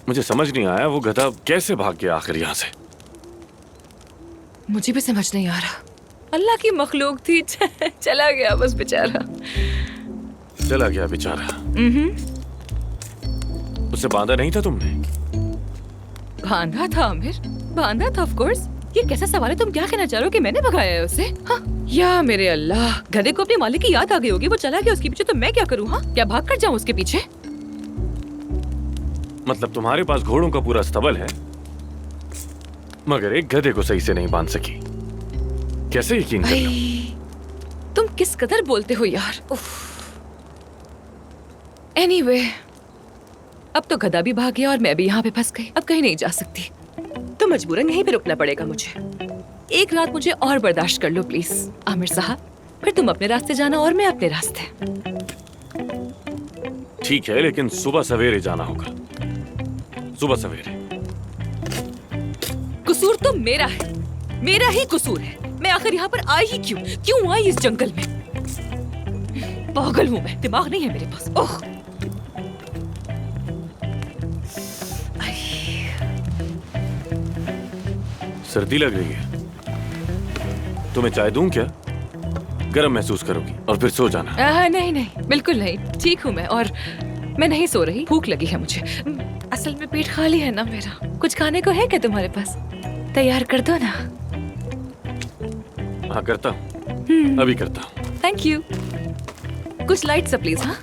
मुझे समझ नहीं आया वो गधा कैसे भाग गया आखिर यहाँ से। मुझे भी समझ नहीं आ रहा। अल्लाह की मखलूक थी, चला गया बस बेचारा। चला गया बेचारा। उसे बांधा नहीं था तुमने? बांधा था आमिर, बांधा था ऑफ कोर्स। ये कैसा सवाल है? तुम क्या कहना चाह रहे हो कि मैंने भगाया है उसे? हाँ? या मेरे अल्लाह, गधे को अपने मालिक की याद आ गई होगी, वो चला गया उसके पीछे, तो मैं क्या करूँ? हाँ, क्या भाग कर जाऊँ उसके पीछे? मतलब तुम्हारे पास घोड़ों का पूरा स्तबल है मगर एक गधे को सही से नहीं बांध सकी। कैसे यकीन कर लूं? तुम किस कदर बोलते हो यार। एनीवे, अब तो गधा भी भाग गया और मैं भी यहाँ पे फंस गई। अब कहीं नहीं जा सकती, तो मजबूरन यहीं पे रुकना पड़ेगा मुझे। एक रात मुझे और बर्दाश्त कर लो प्लीज आमिर साहब, फिर तुम अपने रास्ते जाना और मैं अपने रास्ते। ठीक है, लेकिन सुबह सवेरे जाना होगा। सुबह सवेरे। कसूर तो मेरा है, मेरा ही कसूर है। मैं आखिर यहाँ पर आई ही क्यों आई इस जंगल में? पागल हूँ मैं, दिमाग नहीं है मेरे पास। ओह, सर्दी लग रही है, तुम्हें चाय दूं क्या? गर्म महसूस करोगी और फिर सो जाना। नहीं, बिल्कुल नहीं, ठीक हूँ मैं, और मैं नहीं सो रही। भूख लगी है मुझे, असल में पेट खाली है ना मेरा। कुछ खाने को है क्या तुम्हारे पास? तैयार कर दो ना। हाँ करता हूँ, अभी करता हूँ। Thank you. कुछ लाइट सा प्लीज। हाँ,